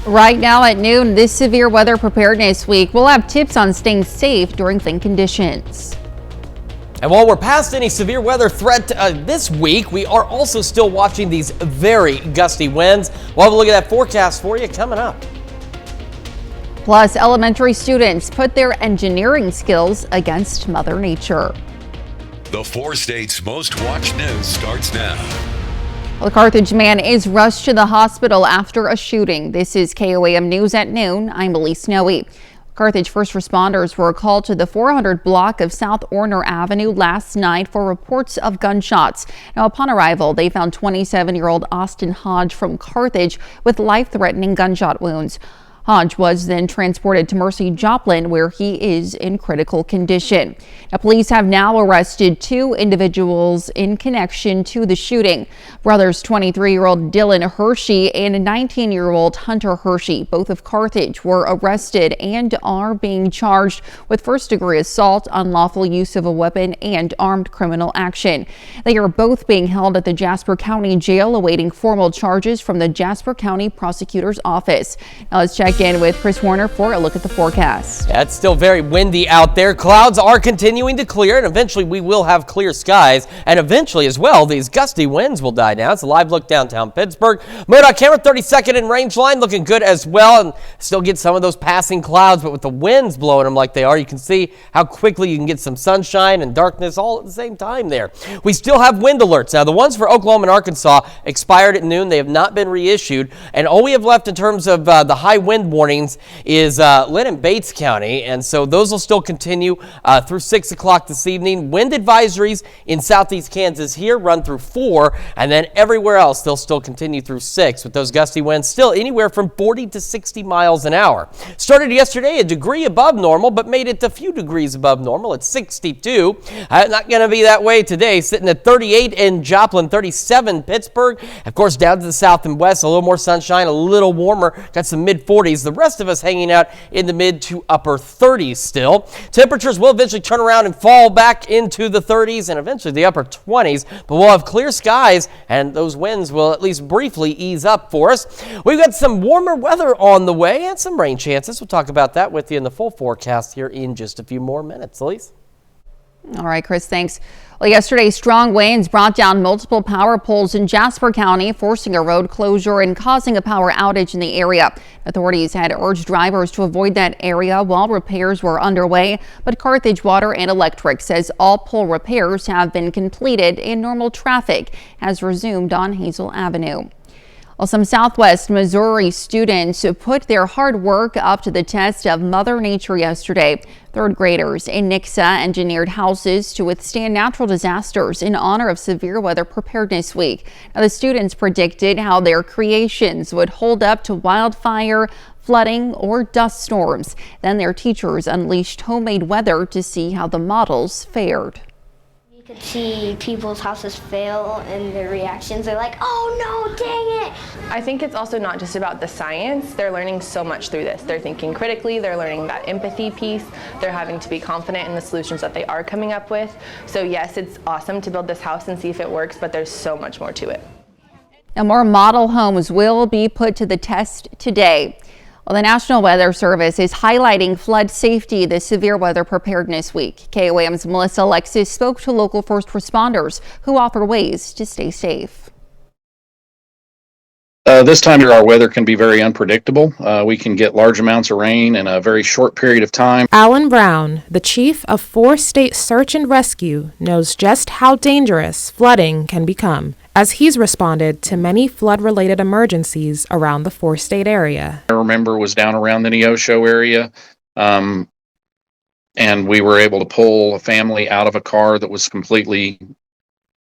Right now at noon, this severe weather preparedness week, we'll have tips on staying safe during thin conditions. And while we're past any severe weather threat this week, we are also still watching these very gusty winds. We'll have a look at that forecast for you coming up. Plus, elementary students put their engineering skills against Mother Nature. The 4 states' most watched news starts now. A Carthage man is rushed to the hospital after a shooting. This is KOAM News at noon. I'm Elise Snowy. Carthage first responders were called to the 400 block of South Orner Avenue last night for reports of gunshots. Now, upon arrival, they found 27-year-old Austin Hodge from Carthage with life-threatening gunshot wounds. Hodge was then transported to Mercy Joplin, where he is in critical condition. Now, police have now arrested 2 individuals in connection to the shooting. Brothers 23-year-old Dylan Hershey and 19-year-old Hunter Hershey, both of Carthage, were arrested and are being charged with first-degree assault, unlawful use of a weapon, and armed criminal action. They are both being held at the Jasper County Jail awaiting formal charges from the Jasper County Prosecutor's Office. Now let's check in with Chris Warner for a look at the forecast. Yeah, it's still very windy out there. Clouds are continuing to clear, and eventually we will have clear skies. And eventually as well, these gusty winds will die down. It's a live look downtown Pittsburgh. MoDOT camera 32nd in range line looking good as well, and still get some of those passing clouds, but with the winds blowing them like they are, you can see how quickly you can get some sunshine and darkness all at the same time there. We still have wind alerts. Now, the ones for Oklahoma and Arkansas expired at noon. They have not been reissued, and all we have left in terms of the high wind warnings is Lynn and Bates County, and so those will still continue through 6 o'clock this evening. Wind advisories in southeast Kansas here run through 4, and then everywhere else they'll still continue through 6, with those gusty winds still anywhere from 40 to 60 miles an hour. Started yesterday a degree above normal, but made it a few degrees above normal at 62. Not going to be that way today, sitting at 38 in Joplin, 37 Pittsburgh. Of course, down to the south and west, a little more sunshine, a little warmer, got some mid-40s. The rest of us hanging out in the mid to upper 30s still. Temperatures will eventually turn around and fall back into the 30s and eventually the upper 20s, but we'll have clear skies and those winds will at least briefly ease up for us. We've got some warmer weather on the way and some rain chances. We'll talk about that with you in the full forecast here in just a few more minutes. Elise? All right, Chris, thanks. Well, yesterday, strong winds brought down multiple power poles in Jasper County, forcing a road closure and causing a power outage in the area. Authorities had urged drivers to avoid that area while repairs were underway, but Carthage Water and Electric says all pole repairs have been completed and normal traffic has resumed on Hazel Avenue. Well, some Southwest Missouri students put their hard work up to the test of Mother Nature yesterday. Third graders in Nixa engineered houses to withstand natural disasters in honor of Severe Weather Preparedness Week. Now, the students predicted how their creations would hold up to wildfire, flooding, or dust storms. Then their teachers unleashed homemade weather to see how the models fared. You could see people's houses fail and their reactions. They're like, oh no, dang it. I think it's also not just about the science. They're learning so much through this. They're thinking critically, they're learning that empathy piece, they're having to be confident in the solutions that they are coming up with. So yes, it's awesome to build this house and see if it works, but there's so much more to it. Now, more model homes will be put to the test today. Well, the National Weather Service is highlighting flood safety this Severe Weather Preparedness Week. KOAM's Melissa Alexis spoke to local first responders who offer ways to stay safe. This time of year, our weather can be very unpredictable. We can get large amounts of rain in a very short period of time. Alan Brown, the chief of 4-state search and rescue, knows just how dangerous flooding can become, as he's responded to many flood-related emergencies around the 4-state area. I remember was down around the Neosho area, and we were able to pull a family out of a car that was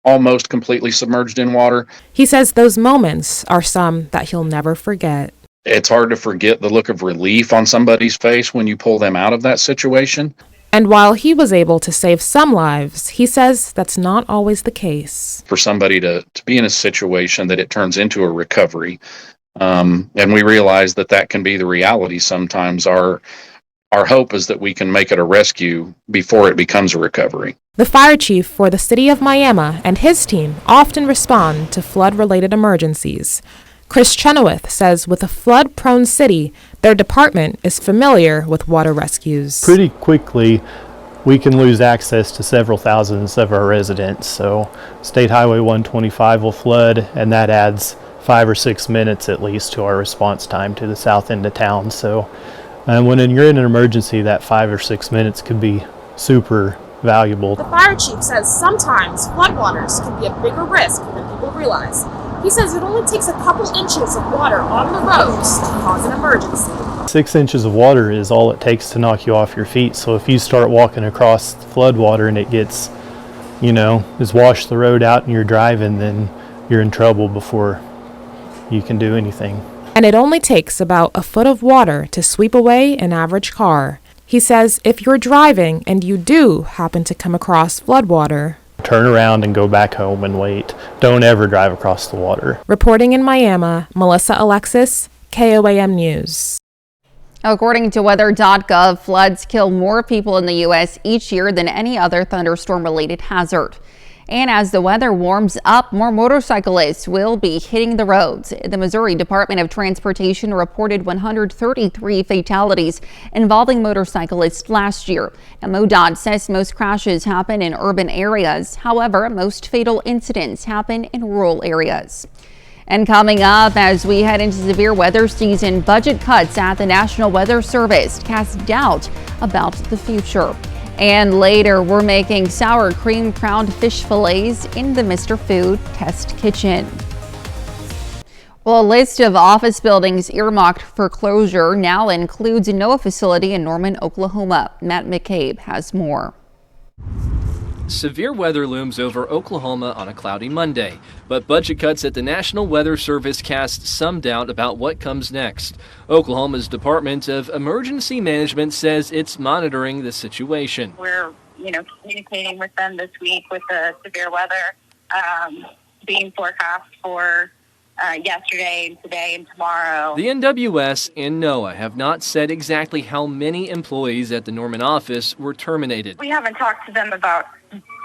almost completely submerged in water. He says those moments are some that he'll never forget. It's hard to forget the look of relief on somebody's face when you pull them out of that situation. And while he was able to save some lives, he says that's not always the case. For somebody to be in a situation that it turns into a recovery, and we realize that can be the reality sometimes. Our hope is that we can make it a rescue before it becomes a recovery. The fire chief for the city of Miami and his team often respond to flood-related emergencies. Chris Chenoweth says with a flood-prone city, their department is familiar with water rescues. Pretty quickly, we can lose access to several thousands of our residents. So State Highway 125 will flood, and that adds 5 or 6 minutes at least to our response time to the south end of town. So when you're in an emergency, that 5 or 6 minutes could be super valuable. The fire chief says sometimes floodwaters can be a bigger risk than people realize. He says it only takes a couple inches of water on the roads to cause an emergency. 6 inches of water is all it takes to knock you off your feet. So if you start walking across flood water and it gets, has washed the road out and you're driving, then you're in trouble before you can do anything. And it only takes about a foot of water to sweep away an average car. He says if you're driving and you do happen to come across floodwater, turn around and go back home and wait. Don't ever drive across the water. Reporting in Miami, Melissa Alexis, KOAM News. According to weather.gov, floods kill more people in the U.S. each year than any other thunderstorm-related hazard. And as the weather warms up, more motorcyclists will be hitting the roads. The Missouri Department of Transportation reported 133 fatalities involving motorcyclists last year. Now, MoDOT says most crashes happen in urban areas. However, most fatal incidents happen in rural areas. And coming up, as we head into severe weather season, budget cuts at the National Weather Service cast doubt about the future. And later, we're making sour cream crowned fish fillets in the Mr. Food Test Kitchen. Well, a list of office buildings earmarked for closure now includes a NOAA facility in Norman, Oklahoma. Matt McCabe has more. Severe weather looms over Oklahoma on a cloudy Monday, but budget cuts at the National Weather Service cast some doubt about what comes next. Oklahoma's Department of Emergency Management says it's monitoring the situation. We're, communicating with them this week with the severe weather being forecast for yesterday and today and tomorrow. The NWS and NOAA have not said exactly how many employees at the Norman office were terminated. We haven't talked to them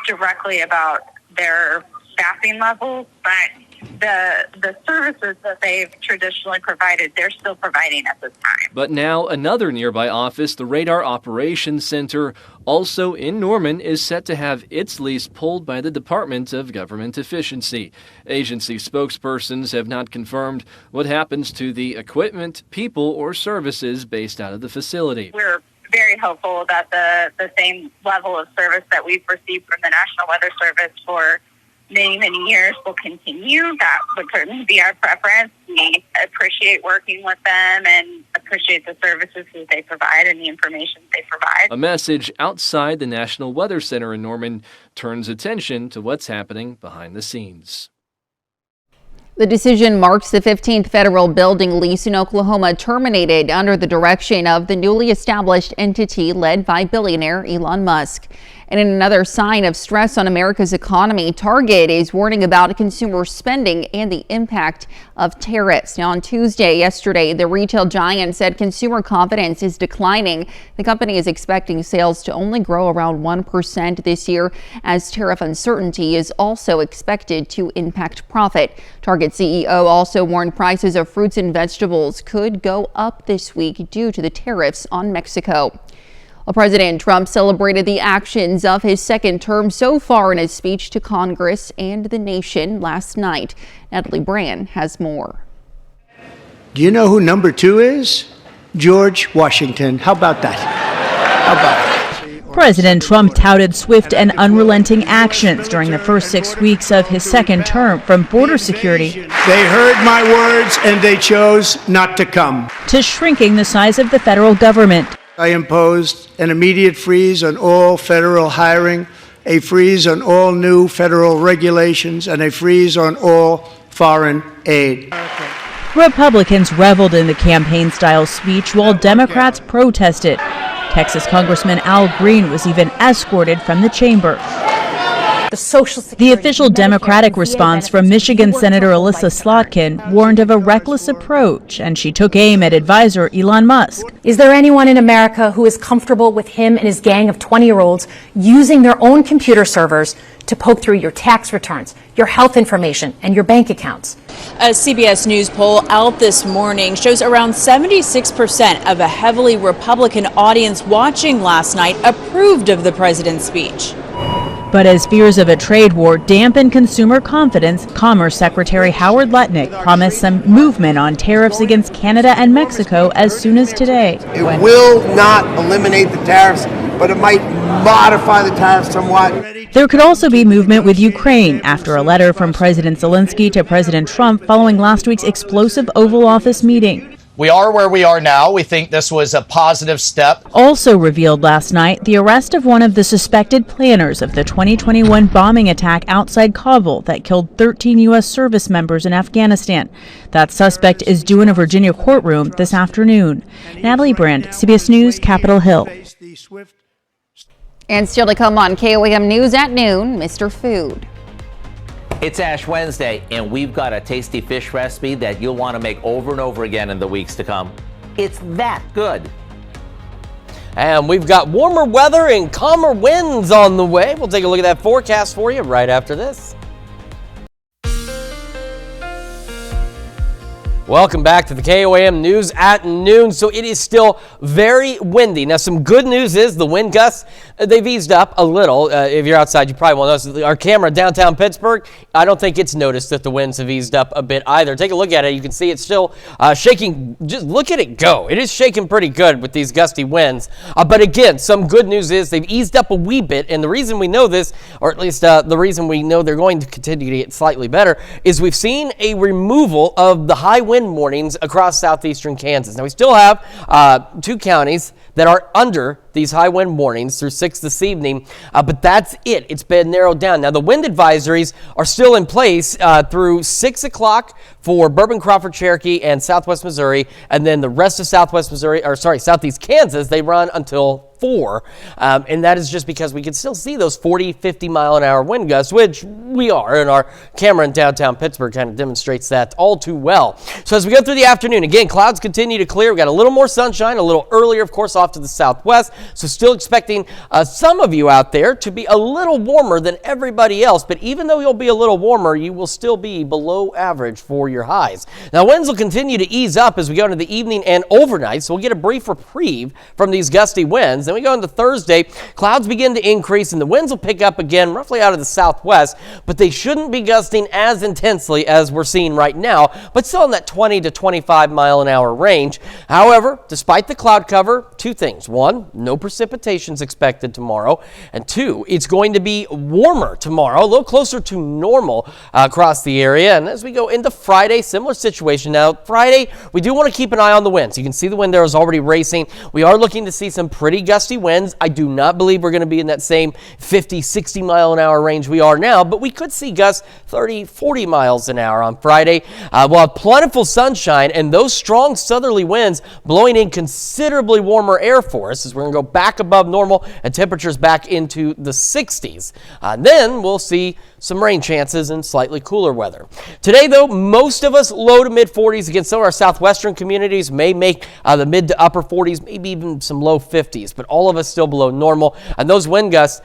directly about their staffing levels, but the services that they've traditionally provided, they're still providing at this time. But now another nearby office, the Radar Operations Center, also in Norman, is set to have its lease pulled by the Department of Government Efficiency. Agency spokespersons have not confirmed what happens to the equipment, people, or services based out of the facility. We're very hopeful that the same level of service that we've received from the National Weather Service for many years will continue. That would certainly be our preference. We appreciate working with them and appreciate the services that they provide and the information they provide. A message outside the National Weather Center in Norman turns attention to what's happening behind the scenes. The decision marks the 15th federal building lease in Oklahoma terminated under the direction of the newly established entity led by billionaire Elon Musk. And in another sign of stress on America's economy, Target is warning about consumer spending and the impact of tariffs. Now, on Tuesday, yesterday, the retail giant said consumer confidence is declining. The company is expecting sales to only grow around 1% this year, as tariff uncertainty is also expected to impact profit. Target CEO also warned prices of fruits and vegetables could go up this week due to the tariffs on Mexico. Well, President Trump celebrated the actions of his second term so far in his speech to Congress and the nation last night. Natalie Brand has more. Do you know who number 2 is? George Washington. How about that? How about that? President Trump touted swift and unrelenting actions during the first 6 weeks of his second term, from border security. They heard my words and they chose not to come. To shrinking the size of the federal government. I imposed an immediate freeze on all federal hiring, a freeze on all new federal regulations, and a freeze on all foreign aid. Republicans reveled in the campaign-style speech while Democrats protested. Texas Congressman Al Green was even escorted from the chamber. The official Democratic response from Michigan Senator Alyssa Slotkin warned of a reckless approach, and she took aim at advisor Elon Musk. Is there anyone in America who is comfortable with him and his gang of 20-year-olds using their own computer servers to poke through your tax returns, your health information, and your bank accounts? A CBS News poll out this morning shows around 76% of a heavily Republican audience watching last night approved of the president's speech. But as fears of a trade war dampen consumer confidence, Commerce Secretary Howard Lutnick promised some movement on tariffs against Canada and Mexico as soon as today. It will not eliminate the tariffs, but it might modify the tariffs somewhat. There could also be movement with Ukraine after a letter from President Zelensky to President Trump following last week's explosive Oval Office meeting. We are where we are now. We think this was a positive step. Also revealed last night, the arrest of one of the suspected planners of the 2021 bombing attack outside Kabul that killed 13 U.S. service members in Afghanistan. That suspect is due in a Virginia courtroom this afternoon. Natalie Brand, CBS News, Capitol Hill. And still to come on KOAM News at noon, Mr. Food. It's Ash Wednesday, and we've got a tasty fish recipe that you'll want to make over and over again in the weeks to come. It's that good. And we've got warmer weather and calmer winds on the way. We'll take a look at that forecast for you right after this. Welcome back to the KOAM News at noon. So it is still very windy. Now, some good news is the wind gusts, they've eased up a little. If you're outside, you probably won't notice. Our camera downtown Pittsburgh, I don't think it's noticed that the winds have eased up a bit either. Take a look at it. You can see it's still shaking. Just look at it go. It is shaking pretty good with these gusty winds. But again, some good news is they've eased up a wee bit. And the reason we know this, or at least the reason we know they're going to continue to get slightly better, is we've seen a removal of the high wind warnings across southeastern Kansas. Now, we still have 2 counties that are under these high wind warnings through 6 this evening, but that's it. It's been narrowed down. Now, the wind advisories are still in place through 6 o'clock for Bourbon, Crawford, Cherokee, and Southwest Missouri, and then the rest of Southeast Kansas, they run until 4, and that is just because we can still see those 40, 50 mile an hour wind gusts, which we are, and our camera in downtown Pittsburgh kind of demonstrates that all too well. So as we go through the afternoon, again, clouds continue to clear. We got a little more sunshine, a little earlier, of course, off to the southwest. So still expecting some of you out there to be a little warmer than everybody else, but even though you'll be a little warmer, you will still be below average for your highs. Now, winds will continue to ease up as we go into the evening and overnight, so we'll get a brief reprieve from these gusty winds. Then we go into Thursday, clouds begin to increase and the winds will pick up again roughly out of the southwest, but they shouldn't be gusting as intensely as we're seeing right now, but still in that 20 to 25 mile an hour range. However, despite the cloud cover, 2 things. 1, no precipitations expected tomorrow, and 2, it's going to be warmer tomorrow, a little closer to normal across the area. And as we go into Friday, similar situation. Now, Friday, we do want to keep an eye on the winds. You can see the wind arrows already racing. We are looking to see some pretty gusty winds. I do not believe we're going to be in that same 50, 60 mile an hour range we are now, but we could see gusts 30, 40 miles an hour on Friday. We'll have plentiful sunshine and those strong southerly winds blowing in considerably warmer air for us as we're going to go back above normal and temperatures back into the 60s. Then we'll see some rain chances and slightly cooler weather. Today, though, most of us low to mid 40s. Again, some of our southwestern communities may make the mid to upper 40s, maybe even some low 50s, but all of us still below normal. And those wind gusts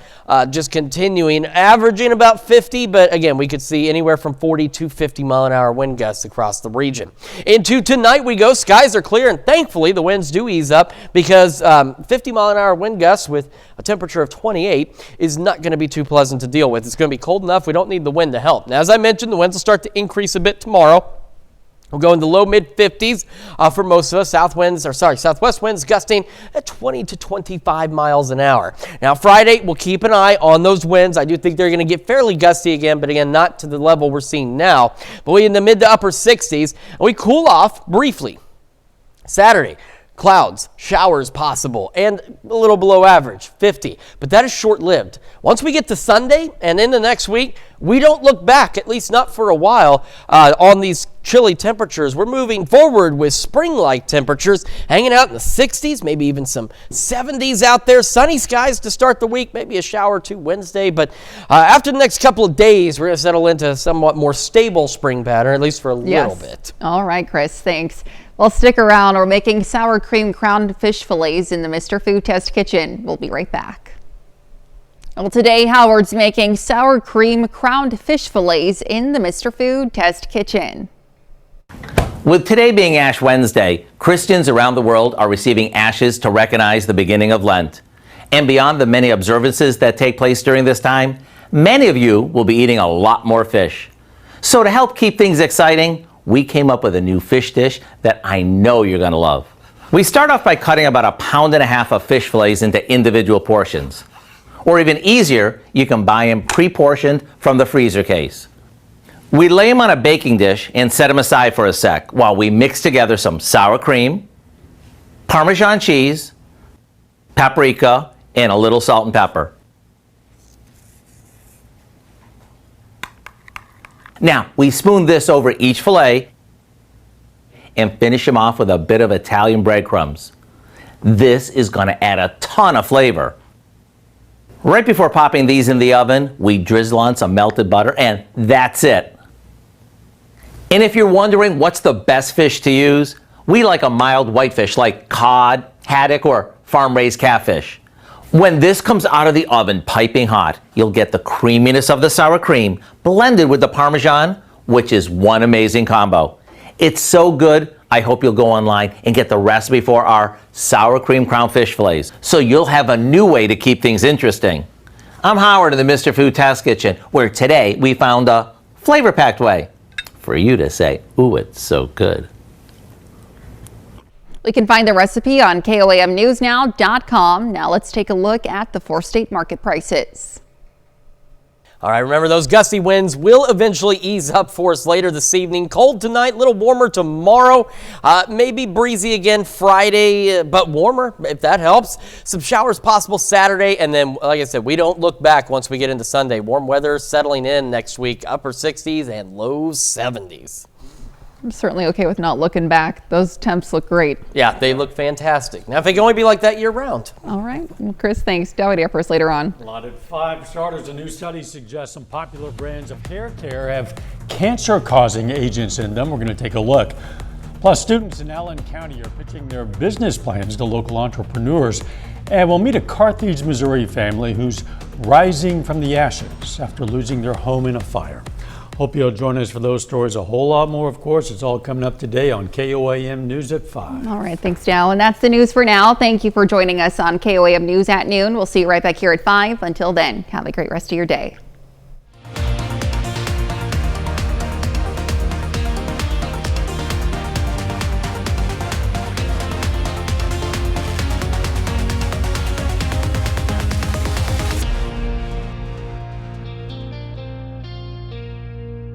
just continuing, averaging about 50, but again, we could see anywhere from 40 to 50 mile an hour wind gusts across the region. Into tonight we go. Skies are clear, and thankfully the winds do ease up because 50 mile an hour wind gusts with a temperature of 28 is not going to be too pleasant to deal with. It's going to be cold enough. We don't need the wind to help. Now, as I mentioned, the winds will start to increase a bit tomorrow. We'll go into low mid 50s for most of us. Southwest winds gusting at 20 to 25 miles an hour. Now, Friday, we'll keep an eye on those winds. I do think they're going to get fairly gusty again, but again, not to the level we're seeing now. But we're in the mid to upper 60s, and we cool off briefly. Saturday, Clouds, showers possible, and a little below average, 50. But that is short-lived. Once we get to Sunday and into next week, we don't look back, at least not for a while, on these chilly temperatures. We're moving forward with spring-like temperatures, hanging out in the 60s, maybe even some 70s out there. Sunny skies to start the week, maybe a shower or two Wednesday. But after the next couple of days, we're going to settle into a somewhat more stable spring pattern, at least for a little bit. All right, Chris, thanks. Well, stick around. We're making sour cream crowned fish fillets in the Mr. Food Test kitchen. We'll be right back. Well, today, Howard's making sour cream crowned fish fillets in the Mr. Food Test kitchen. With today being Ash Wednesday, Christians around the world are receiving ashes to recognize the beginning of Lent. And beyond the many observances that take place during this time, many of you will be eating a lot more fish. So to help keep things exciting, we came up with a new fish dish that I know you're going to love. We start off by cutting about 1.5 pounds of fish fillets into individual portions. Or even easier, you can buy them pre-portioned from the freezer case. We lay them on a baking dish and set them aside for a sec while we mix together some sour cream, Parmesan cheese, paprika, and a little salt and pepper. Now, we spoon this over each fillet and finish them off with a bit of Italian breadcrumbs. This is going to add a ton of flavor. Right before popping these in the oven, we drizzle on some melted butter, and that's it. And if you're wondering what's the best fish to use, we like a mild whitefish like cod, haddock, or farm-raised catfish. When this comes out of the oven piping hot, you'll get the creaminess of the sour cream blended with the Parmesan, which is one amazing combo. It's so good, I hope you'll go online and get the recipe for our sour cream crown fish fillets, so you'll have a new way to keep things interesting. I'm Howard in the Mr. Food Test Kitchen, where today we found a flavor-packed way for you to say, ooh, it's so good. We can find the recipe on KOAMnewsnow.com. Now let's take a look at the 4-state market prices. All right, remember those gusty winds will eventually ease up for us later this evening. Cold tonight, a little warmer tomorrow. Maybe breezy again Friday, but warmer if that helps. Some showers possible Saturday, and then, like I said, we don't look back once we get into Sunday. Warm weather settling in next week, upper 60s and low 70s. I'm certainly okay with not looking back. Those temps look great. Yeah, they look fantastic. Now, if they can only be like that year round. All right. Well, Chris, thanks. Dowdy up for us later on. Allotted 5 starters. A new study suggests some popular brands of hair care have cancer-causing agents in them. We're going to take a look. Plus, students in Allen County are pitching their business plans to local entrepreneurs. And we'll meet a Carthage, Missouri family who's rising from the ashes after losing their home in a fire. Hope you'll join us for those stories. A whole lot more, of course. It's all coming up today on KOAM News at 5. All right. Thanks, Dow. And that's the news for now. Thank you for joining us on KOAM News at noon. We'll see you right back here at 5. Until then, have a great rest of your day.